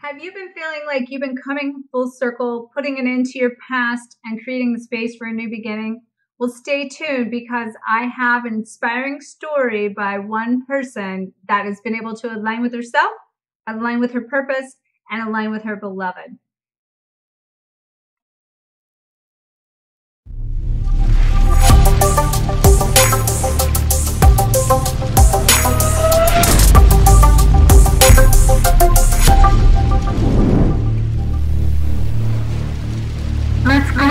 Have you been feeling like you've been coming full circle, putting an end to your past and creating the space for a new beginning? Well, stay tuned because I have an inspiring story by one person that has been able to align with herself, align with her purpose, and align with her beloved. Let's go!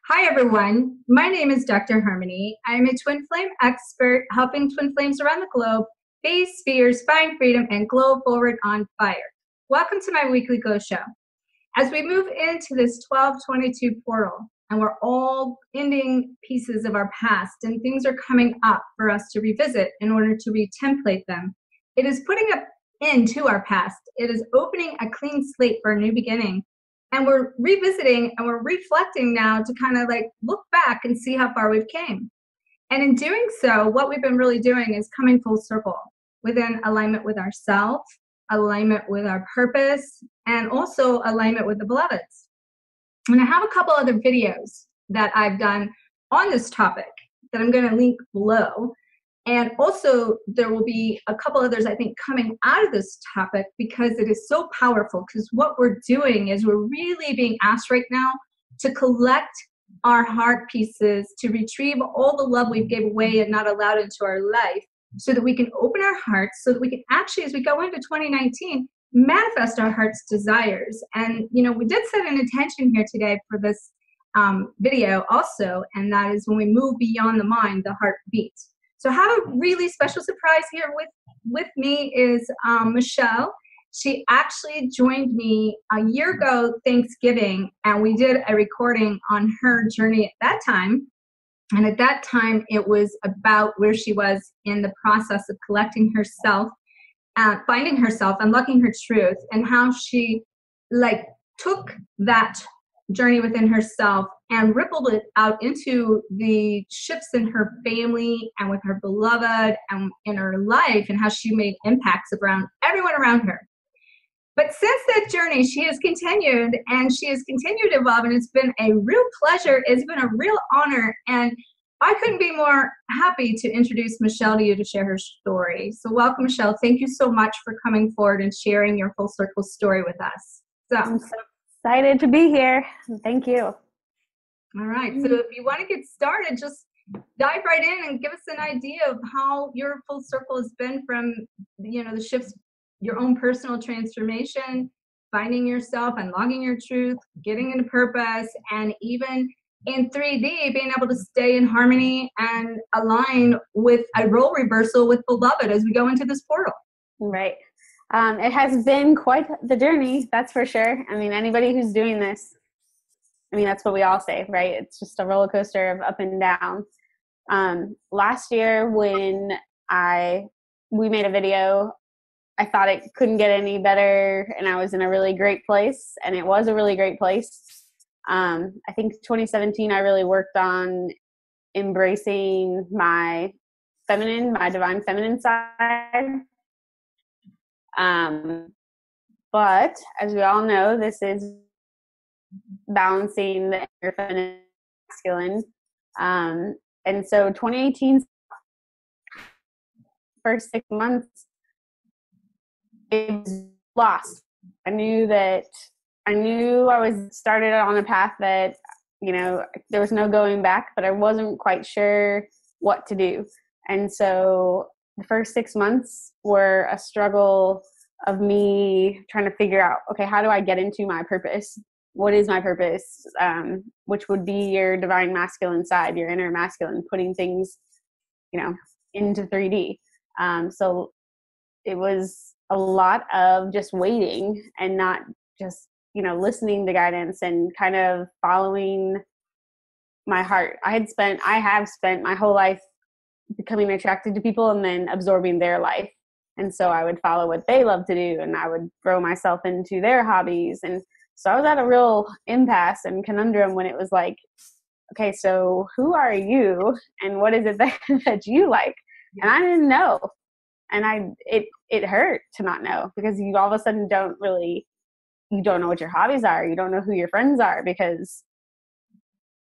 Hi, everyone. My name is Dr. Harmony. I'm a twin flame expert helping twin flames around the globe face fears, find freedom, and glow forward on fire. Welcome to my weekly Glow Show. As we move into this 1222 portal, and we're all ending pieces of our past, and things are coming up for us to revisit in order to retemplate them, it is putting an end to our past. It is opening a clean slate for a new beginning. And we're revisiting and we're reflecting now to kind of like look back and see how far we've came. And in doing so, what we've been really doing is coming full circle within alignment with ourselves, alignment with our purpose, and also alignment with the beloveds. And I have a couple other videos that I've done on this topic that I'm going to link below. And also there will be a couple others, I think, coming out of this topic because it is so powerful. Because what we're doing is we're really being asked right now to collect our heart pieces, to retrieve all the love we've gave away and not allowed into our life, so that we can open our hearts, so that we can actually, as we go into 2019, manifest our heart's desires. And, you know, we did set an intention here today for this video also, and that is when we move beyond the mind, the heart beats. So I have a really special surprise here with me is Michelle. She actually joined me a year ago Thanksgiving, and we did a recording on her journey at that time. And at that time, it was about where she was in the process of collecting herself, finding herself, unlocking her truth, and how she like took that journey within herself and rippled it out into the shifts in her family and with her beloved and in her life, and how she made impacts around everyone around her. But since that journey, she has continued and she has continued to evolve, and it's been a real pleasure. It's been a real honor, and I couldn't be more happy to introduce Michelle to you to share her story. So welcome, Michelle. Thank you so much for coming forward and sharing your full circle story with us. I'm so excited to be here. Thank you. All right. So if you want to get started, just dive right in and give us an idea of how your full circle has been from, you know, the shifts, your own personal transformation, finding yourself, unlocking your truth, getting into purpose, and even in 3D, being able to stay in harmony and align with a role reversal with beloved as we go into this portal. Right. It has been quite the journey, that's for sure. I mean, anybody who's doing this, I mean, that's what we all say, right? It's just a roller coaster of up and down. Last year when we made a video, I thought it couldn't get any better, and I was in a really great place, and it was a really great place. I think 2017, I really worked on embracing my feminine, my divine feminine side. But as we all know, this is balancing the inner feminine masculine. And so 2018, first 6 months, it was lost. I knew I was started on a path that, you know, there was no going back, but I wasn't quite sure what to do. And so the first 6 months were a struggle of me trying to figure out, okay, how do I get into my purpose? What is my purpose? Which would be your divine masculine side, your inner masculine, putting things, you know, into 3D. So it was a lot of just waiting and not just, you know, listening to guidance and kind of following my heart. I have spent my whole life becoming attracted to people and then absorbing their life. And so I would follow what they love to do, and I would throw myself into their hobbies. And so I was at a real impasse and conundrum when it was like, okay, so who are you and what is it that you like? And I didn't know. And it hurt to not know, because you all of a sudden you don't know what your hobbies are. You don't know who your friends are, because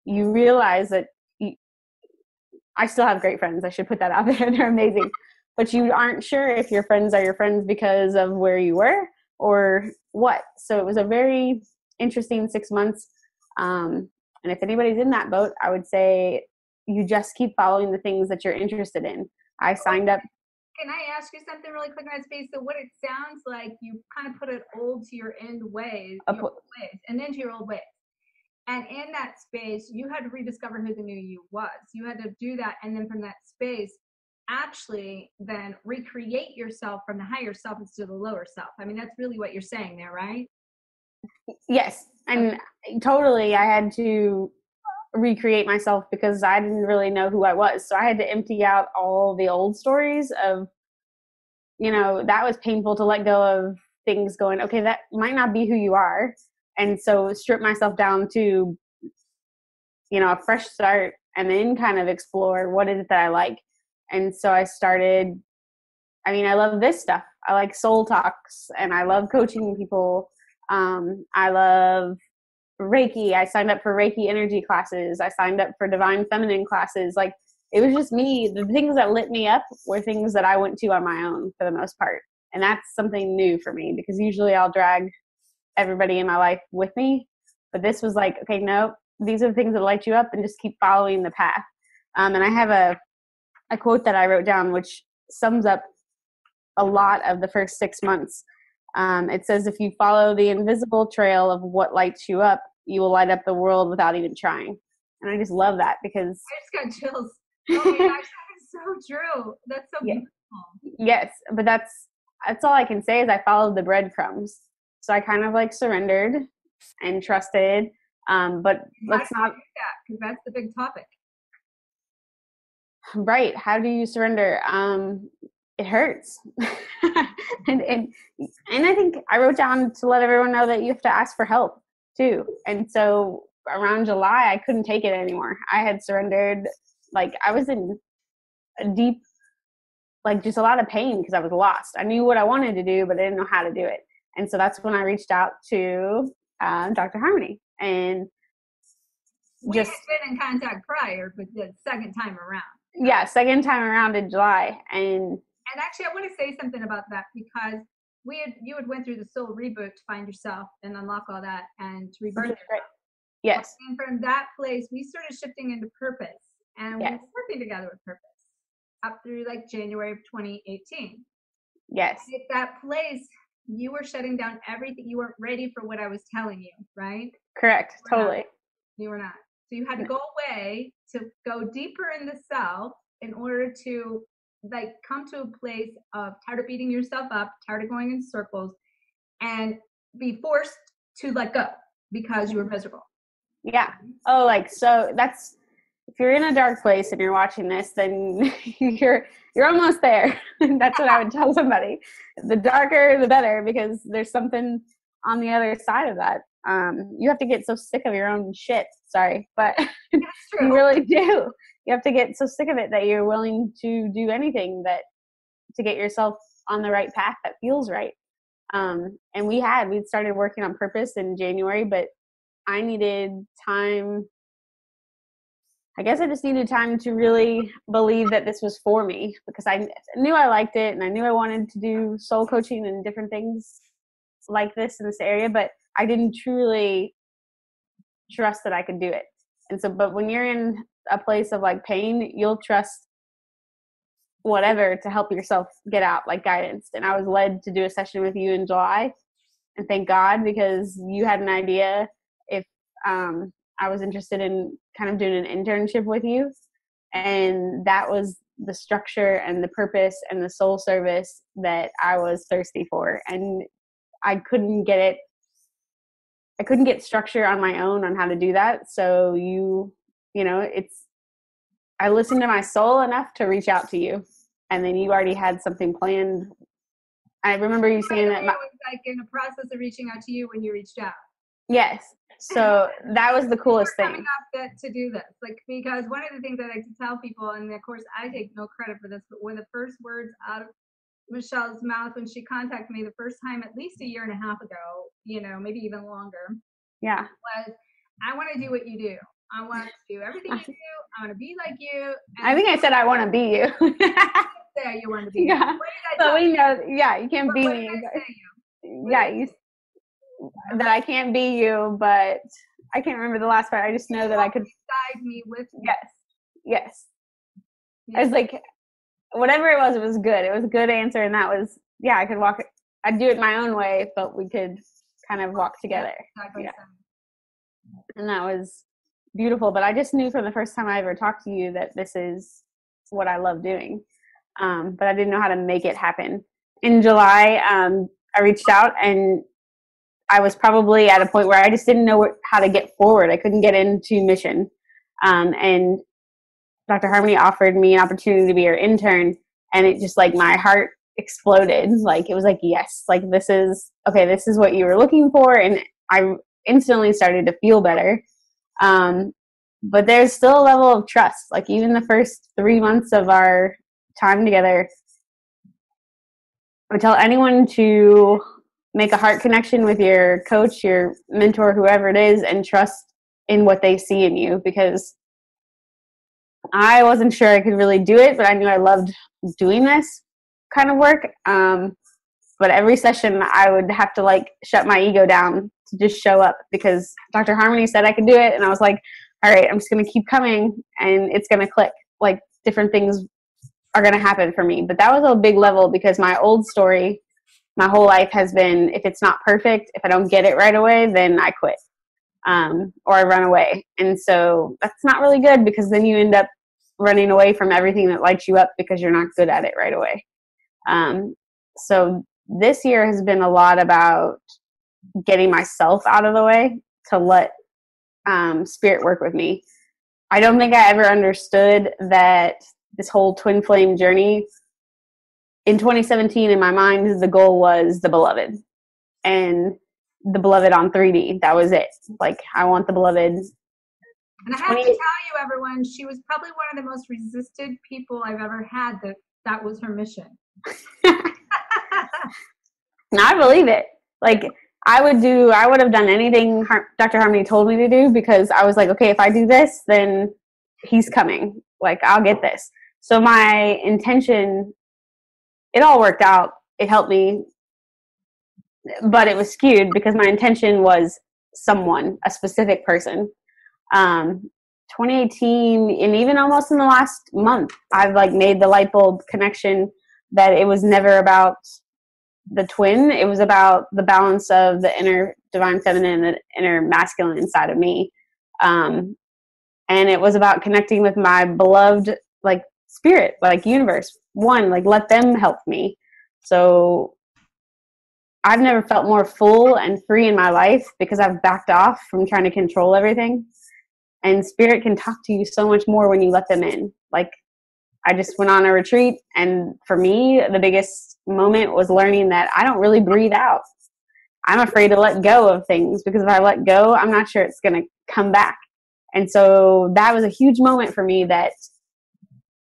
you realize that I still have great friends. I should put that out there. They're amazing. But you aren't sure if your friends are your friends because of where you were or what. So it was a very interesting 6 months. And if anybody's in that boat, I would say you just keep following the things that you're interested in. I signed up. Can I ask you something really quick on that space? So what it sounds like, you kind of put it old to your end ways, and into your old ways. And in that space, you had to rediscover who the new you was. You had to do that. And then from that space, actually then recreate yourself from the higher self instead of the lower self. I mean, that's really what you're saying there, right? Yes. And totally, I had to recreate myself because I didn't really know who I was. So I had to empty out all the old stories of, that was painful to let go of things going, okay, that might not be who you are. And so strip myself down to, a fresh start, and then kind of explore what is it that I like. And so I started, I love this stuff. I like soul talks, and I love coaching people. I love Reiki. I signed up for Reiki energy classes. I signed up for divine feminine classes. Like, it was just me. The things that lit me up were things that I went to on my own for the most part. And that's something new for me, because usually I'll drag everybody in my life with me. But this was like, okay, no, these are the things that light you up, and just keep following the path. And I have a quote that I wrote down, which sums up a lot of the first 6 months. It says, if you follow the invisible trail of what lights you up, you will light up the world without even trying. And I just love that, because I just got chills. Oh my gosh, that is so true. That's so beautiful. Yes, but that's all I can say is I followed the breadcrumbs. So I kind of like surrendered and trusted. But let's not do that, because that's the big topic. Right. How do you surrender? It hurts. and I think I wrote down to let everyone know that you have to ask for help too. And so around July, I couldn't take it anymore. I had surrendered. Like, I was in a deep, like, just a lot of pain because I was lost. I knew what I wanted to do, but I didn't know how to do it. And so that's when I reached out to Dr. Harmony, and we had been in contact prior, but the second time around. Yeah, second time around in July. And actually, I want to say something about that, because you had went through the soul reboot to find yourself and unlock all that and to rebirth yourself. Yes. And from that place, we started shifting into purpose, and we were working together with purpose up through like January of 2018. Yes. And at that place, you were shutting down everything. You weren't ready for what I was telling you, right? Correct. Totally. You were not. So you had to go away to go deeper in the self in order to like come to a place of tired of beating yourself up, tired of going in circles, and be forced to let go because you were miserable. Yeah. Oh, like, so that's, if you're in a dark place and you're watching this, then you're almost there. That's what I would tell somebody. The darker, the better, because there's something on the other side of that. You have to get so sick of your own shit. Sorry, but you really do. You have to get so sick of it that you're willing to do anything to get yourself on the right path that feels right. And we'd started working on purpose in January, but I needed time. I guess I just needed time to really believe that this was for me, because I knew I liked it, and I knew I wanted to do soul coaching and different things like this in this area, but I didn't truly trust that I could do it. And so, but when you're in a place of like pain, you'll trust whatever to help yourself get out, like guidance. And I was led to do a session with you in July, and thank God, because you had an idea if I was interested in kind of doing an internship with you. And that was the structure and the purpose and the soul service that I was thirsty for. And I couldn't get structure on my own on how to do that. So I listened to my soul enough to reach out to you, and then you already had something planned. I remember you saying that. It was like in the process of reaching out to you when you reached out. Yes. So that was the coolest thing. Coming up to do this, like, because one of the things I like to tell people, and of course I take no credit for this, but one of the first words out of Michelle's mouth when she contacted me the first time, at least a year and a half ago, maybe even longer. Yeah. Was, I want to do what you do. I want to do everything you do. I want to be like you. I think I said I want to be you. Say you want to be. Yeah. But we know, yeah, you can't be me. Yeah, that I can't be you, but I can't remember the last part. I just know that I could guide me with you. Yes. I was like, whatever it was good. It was a good answer, and that was, yeah, I could walk. I'd do it my own way, but we could kind of walk together. Exactly. Yeah. And that was beautiful. But I just knew from the first time I ever talked to you that this is what I love doing. But I didn't know how to make it happen. In July, I reached out, and I was probably at a point where I just didn't know how to get forward. I couldn't get into mission. And Dr. Harmony offered me an opportunity to be her intern, and it just, like, my heart exploded. Like, it was like, yes, like, this is what you were looking for. And I instantly started to feel better. But there's still a level of trust. Like, even the first 3 months of our time together, I would tell anyone to make a heart connection with your coach, your mentor, whoever it is, and trust in what they see in you, because I wasn't sure I could really do it, but I knew I loved doing this kind of work. But every session I would have to, like, shut my ego down to just show up, because Dr. Harmony said I could do it. And I was like, all right, I'm just going to keep coming, and it's going to click. Like, different things are going to happen for me. But that was a big level, because my old story, my whole life has been, if it's not perfect, if I don't get it right away, then I quit. Or I run away. And so that's not really good, because then you end up running away from everything that lights you up because you're not good at it right away. So this year has been a lot about getting myself out of the way to let spirit work with me. I don't think I ever understood that this whole twin flame journey in 2017, in my mind, the goal was the beloved, and the beloved on 3D. That was it. Like, I want the beloved. And I have to tell you, everyone, she was probably one of the most resisted people I've ever had. That was her mission. Now I believe it. Like, I would have done anything Dr. Harmony told me to do, because I was like, okay, if I do this, then he's coming. Like, I'll get this. So my intention, it all worked out. It helped me, but it was skewed because my intention was someone, a specific person. 2018, and even almost in the last month, I've, like, made the light bulb connection that it was never about the twin. It was about the balance of the inner divine feminine and the inner masculine inside of me. And it was about connecting with my beloved, like, spirit, like, universe. One, like, let them help me. So I've never felt more full and free in my life, because I've backed off from trying to control everything. And spirit can talk to you so much more when you let them in. Like, I just went on a retreat, and for me, the biggest moment was learning that I don't really breathe out. I'm afraid to let go of things, because if I let go, I'm not sure it's going to come back. And so that was a huge moment for me, that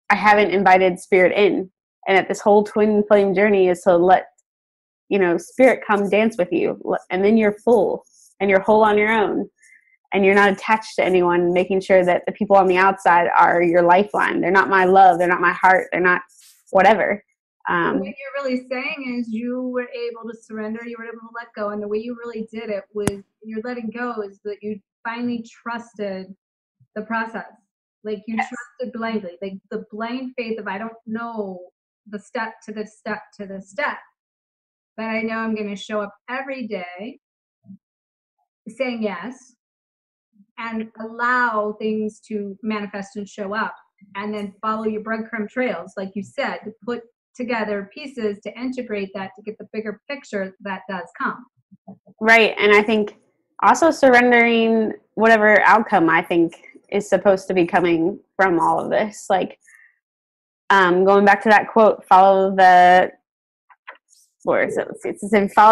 I haven't invited spirit in. And that this whole twin flame journey is to let, spirit come dance with you. And then you're full and you're whole on your own. And you're not attached to anyone, making sure that the people on the outside are your lifeline. They're not my love. They're not my heart. They're not whatever. What you're really saying is you were able to surrender. You were able to let go. And the way you really did it was, you're letting go, is that you finally trusted the process. Like, you trusted blindly. Like, the blind faith of, I don't know the step to the step to the step, but I know I'm going to show up every day saying yes, and allow things to manifest and show up, and then follow your breadcrumb trails, like you said, to put together pieces to integrate that, to get the bigger picture that does come. Right. And I think also surrendering whatever outcome I think is supposed to be coming from all of this. Like, going back to that quote, follow the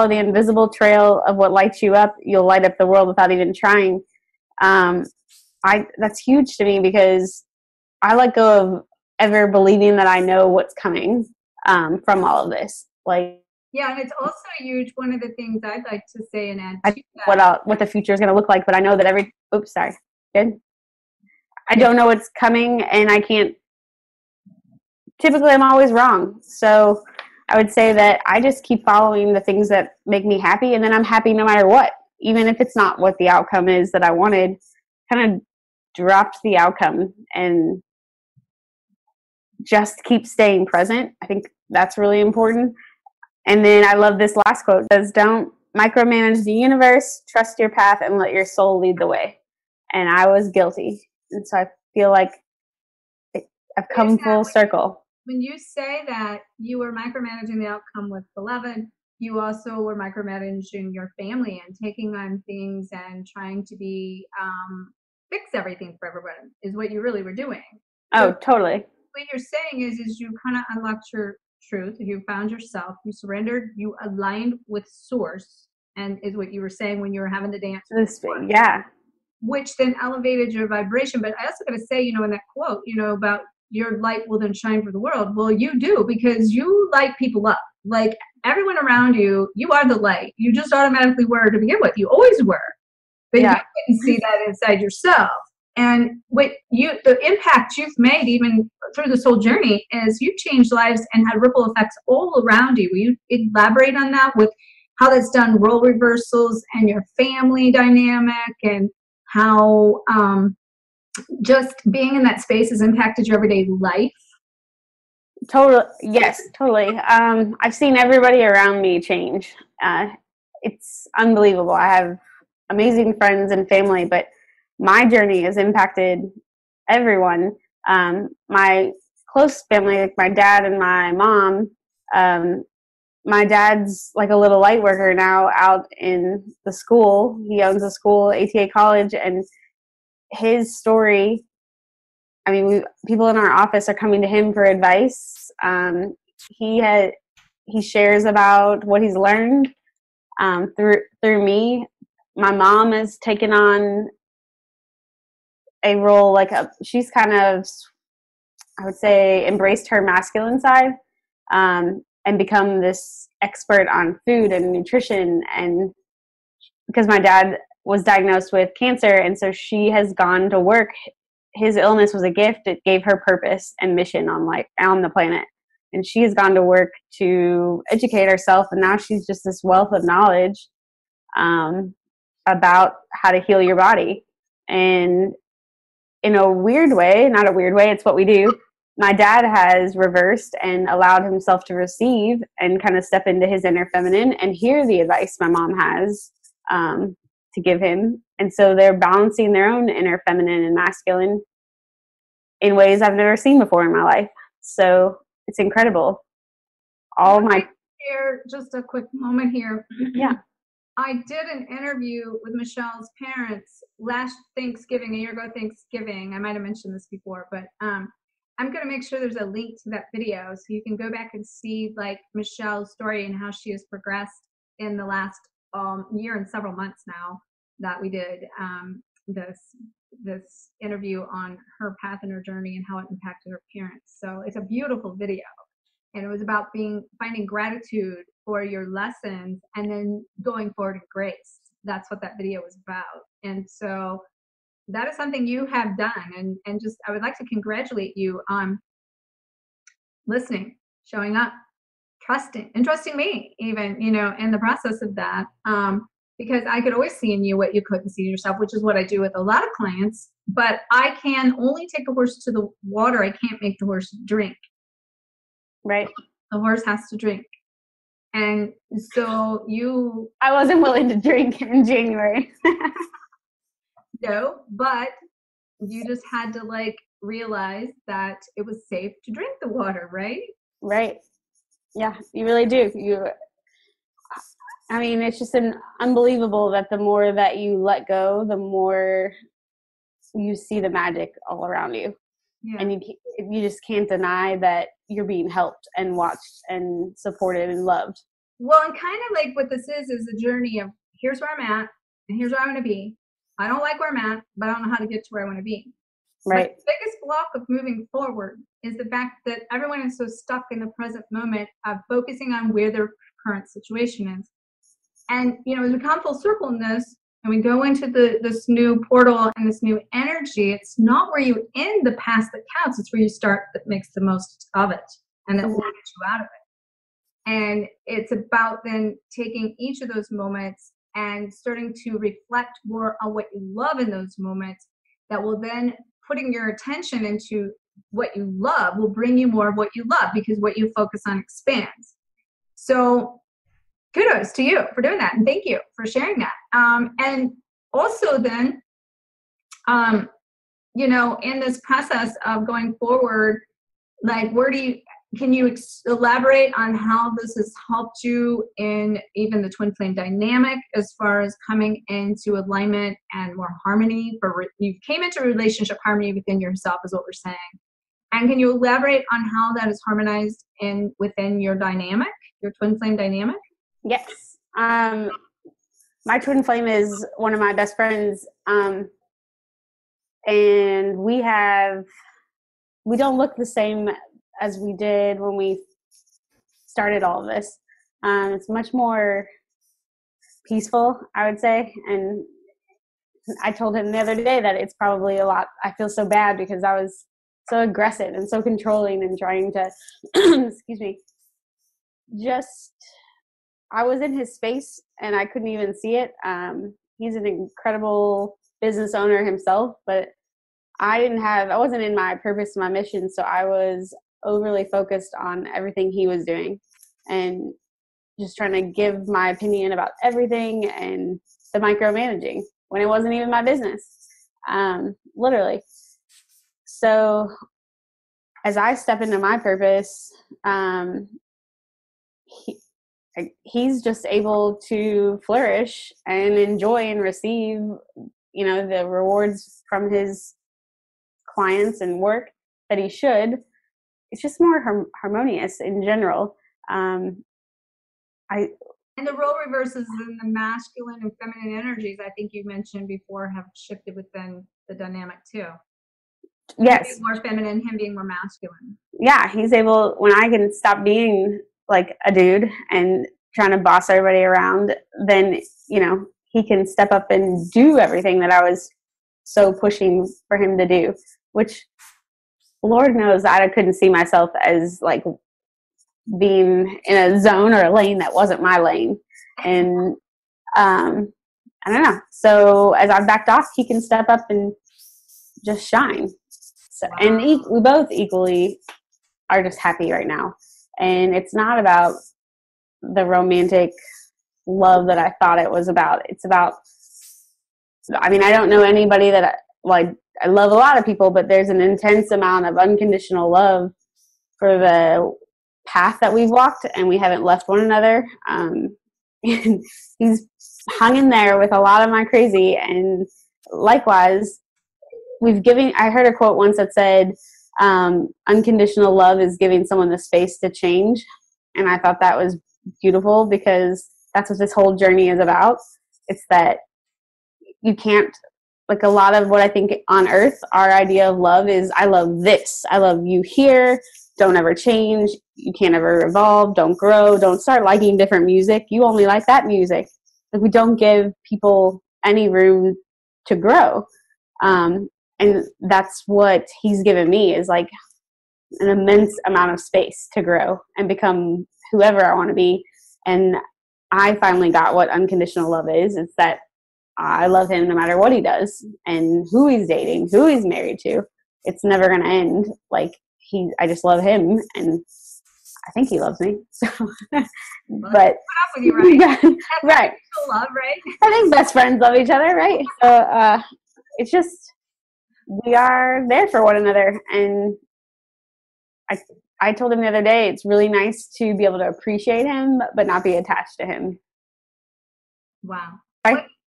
invisible trail of what lights you up. You'll light up the world without even trying. That's huge to me, because I let go of ever believing that I know what's coming. from all of this. Like, yeah, and it's also huge. One of the things I'd like to say and add to that. what the future is going to look like, but I know that oops, sorry. Good. I Yeah. don't know what's coming, and I can't, typically I'm always wrong. So I would say that I just keep following the things that make me happy, and then I'm happy no matter what, even if it's not what the outcome is that I wanted. Kind of dropped the outcome and just keep staying present. I think that's really important. And then I love this last quote. It says, don't micromanage the universe, trust your path, and let your soul lead the way. And I was guilty. And so I feel like I've come full circle. When you say that you were micromanaging the outcome with Beloved, you also were micromanaging your family and taking on things and trying to be fix everything for everyone is what you really were doing. Oh, totally. What you're saying is you kind of unlocked your truth, you found yourself, you surrendered, you aligned with source, and is what you were saying when you were having the dance. Yeah. Which then elevated your vibration. But I also got to say, in that quote, about your light will then shine for the world. Well, you do, because you light people up. Like everyone around you, you are the light. You just automatically were to begin with. You always were. But you didn't see that inside yourself. And the impact you've made even through this whole journey is you changed lives and had ripple effects all around you. Will you elaborate on that with how that's done role reversals and your family dynamic and how just being in that space has impacted your everyday life? Yes, totally. I've seen everybody around me change. It's unbelievable. I have amazing friends and family, but my journey has impacted everyone. My close family, like my dad and my mom, my dad's like a little light worker now out in the school. He owns a school, ATA College, and his story, I mean, people in our office are coming to him for advice. He shares about what he's learned through me. My mom has taken on a role she's kind of, I would say, embraced her masculine side and become this expert on food and nutrition. And because my dad was diagnosed with cancer, and so she has gone to work. His illness was a gift. It gave her purpose and mission on the planet. And she has gone to work to educate herself, and now she's just this wealth of knowledge about how to heal your body. And in a weird way, not a weird way, it's what we do. My dad has reversed and allowed himself to receive and kind of step into his inner feminine and hear the advice my mom has to give him. And so they're balancing their own inner feminine and masculine in ways I've never seen before in my life. So it's incredible. Here, just a quick moment here. Yeah. I did an interview with Michelle's parents last Thanksgiving, a year ago Thanksgiving. I might have mentioned this before, but I'm going to make sure there's a link to that video so you can go back and see Michelle's story and how she has progressed in the last year and several months now that we did this interview on her path and her journey and how it impacted her parents. So it's a beautiful video. And it was about finding gratitude for your lessons and then going forward in grace. That's what that video was about. And so that is something you have done. And just, I would like to congratulate you on listening, showing up, trusting me even, in the process of that. Because I could always see in you what you couldn't see in yourself, which is what I do with a lot of clients. But I can only take a horse to the water. I can't make the horse drink. Right. The horse has to drink. And so I wasn't willing to drink in January. No, but you just had to realize that it was safe to drink the water, right? Right. Yeah, you really do. It's just unbelievable that the more that you let go, the more you see the magic all around you. Yeah. And you just can't deny that you're being helped and watched and supported and loved. Well, and kind of what this is a journey of here's where I'm at and here's where I want to be. I don't like where I'm at, but I don't know how to get to where I want to be. Right. But the biggest block of moving forward is the fact that everyone is so stuck in the present moment of focusing on where their current situation is. And, you know, as we come full circle in this, and we go into this new portal and this new energy, it's not where you end the past that counts. It's where you start that makes the most of it and that will get you out of it. And it's about then taking each of those moments and starting to reflect more on what you love in those moments, that will then putting your attention into what you love will bring you more of what you love, because what you focus on expands. So kudos to you for doing that, and thank you for sharing that. And also then, you know, in this process of going forward, like, can you elaborate on how this has helped you in even the twin flame dynamic, as far as coming into alignment and more harmony? You came into relationship harmony within yourself, is what we're saying. And can you elaborate on how that is harmonized within your dynamic, your twin flame dynamic? Yes. My twin flame is one of my best friends. And we don't look the same as we did when we started all of this. It's much more peaceful, I would say. And I told him the other day that it's probably a lot. I feel so bad because I was so aggressive and so controlling and trying to, excuse me, I was in his space and I couldn't even see it. He's an incredible business owner himself, but I wasn't in my purpose, my mission. So I was overly focused on everything he was doing and just trying to give my opinion about everything, and the micromanaging when it wasn't even my business, literally. So as I step into my purpose, he's just able to flourish and enjoy and receive, you know, the rewards from his clients and work that he should. It's just more harmonious in general. And the role reverses in the masculine and feminine energies, I think you mentioned before, have shifted within the dynamic too. Yes. Being more feminine, him being more masculine. Yeah, he's able, when I can stop being like a dude and trying to boss everybody around, then, you know, he can step up and do everything that I was so pushing for him to do, which Lord knows I couldn't see myself as like being in a zone or a lane that wasn't my lane. And I don't know. So as I backed off, he can step up and just shine. So, wow. And we both equally are just happy right now. And it's not about the romantic love that I thought it was about. It's about, I mean, I don't know anybody that I love a lot of people, but there's an intense amount of unconditional love for the path that we've walked, and we haven't left one another. And he's hung in there with a lot of my crazy, and likewise, I heard a quote once that said, unconditional love is giving someone the space to change. And I thought that was beautiful, because that's what this whole journey is about. It's that you can't, like, a lot of what I think on earth, our idea of love is, I love this. I love you here. Don't ever change. You can't ever evolve. Don't grow. Don't start liking different music. You only like that music. Like, we don't give people any room to grow. And that's what he's given me, is like an immense amount of space to grow and become whoever I want to be. And I finally got what unconditional love is. It's that I love him no matter what he does and who he's dating, who he's married to. It's never going to end. Like, I just love him, and I think he loves me. So, well, but with you, right? Right. Love, right? I think best friends love each other, right? So it's just, we are there for one another. And I told him the other day, it's really nice to be able to appreciate him, but not be attached to him. Wow.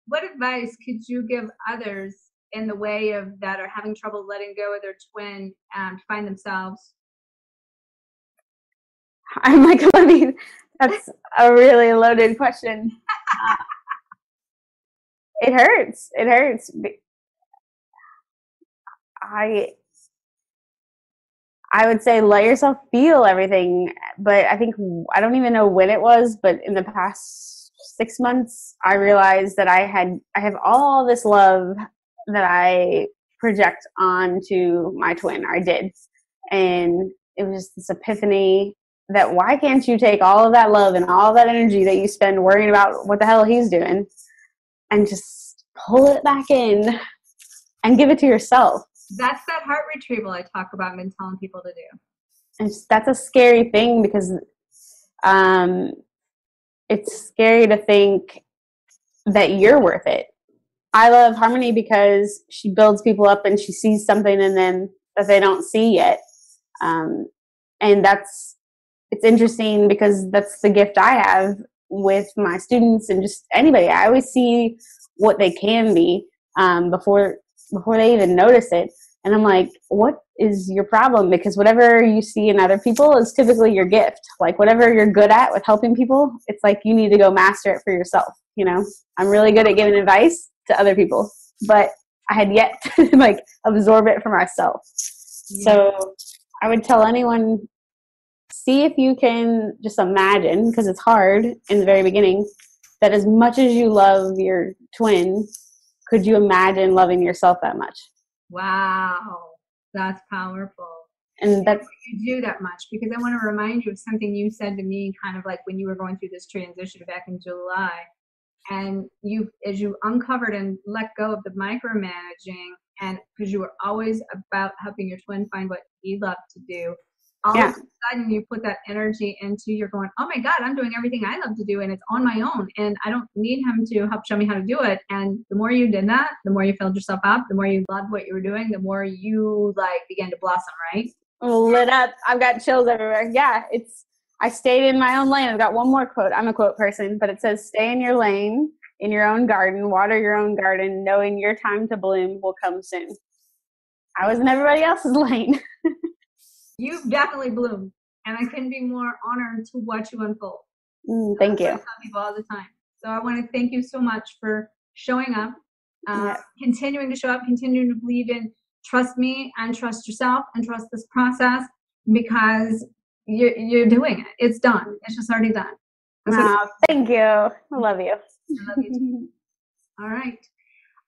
What advice could you give others in the way of that are having trouble letting go of their twin to find themselves? I'm like, that's a really loaded question. It hurts. I would say let yourself feel everything, but I think I don't even know when it was, but in the past 6 months, I realized that I have all this love that I project onto my twin. I did, and it was just this epiphany that why can't you take all of that love and all that energy that you spend worrying about what the hell he's doing and just pull it back in and give it to yourself. That's that heart retrieval I talk about and been telling people to do. And that's a scary thing because it's scary to think that you're worth it. I love Harmony because she builds people up and she sees something in them that they don't see yet. And it's interesting because that's the gift I have with my students and just anybody. I always see what they can be before they even notice it. And I'm like, what is your problem? Because whatever you see in other people is typically your gift. Like whatever you're good at with helping people, it's like you need to go master it for yourself. You know, I'm really good at giving advice to other people, but I had yet to like absorb it for myself. Yeah. So I would tell anyone, see if you can just imagine, because it's hard in the very beginning, that as much as you love your twin, could you imagine loving yourself that much? Wow, that's powerful. And that's you do that much, because I want to remind you of something you said to me kind of like when you were going through this transition back in July. And as you uncovered and let go of the micromanaging, and because you were always about helping your twin find what he loved to do, all of a sudden you put that energy into, you're going, oh my God, I'm doing everything I love to do and it's on my own and I don't need him to help show me how to do it. And the more you did that, the more you filled yourself up, the more you loved what you were doing, the more you like began to blossom, right? Lit up. I've got chills everywhere. Yeah, I stayed in my own lane. I've got one more quote. I'm a quote person, but it says, stay in your lane, in your own garden, water your own garden, knowing your time to bloom will come soon. I was in everybody else's lane. You've definitely bloomed, and I couldn't be more honored to watch you unfold. Thank you. I tell people all the time. So I want to thank you so much for showing up, continuing to show up, continuing to believe in, trust me and trust yourself and trust this process, because you're doing it. It's done. It's just already done. Thank you. I love you. I love you too. All right.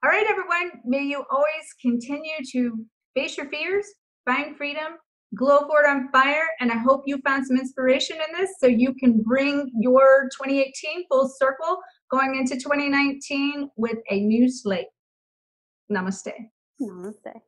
All right, everyone. May you always continue to face your fears, find freedom, glow forward on fire, and I hope you found some inspiration in this so you can bring your 2018 full circle going into 2019 with a new slate. Namaste. Namaste.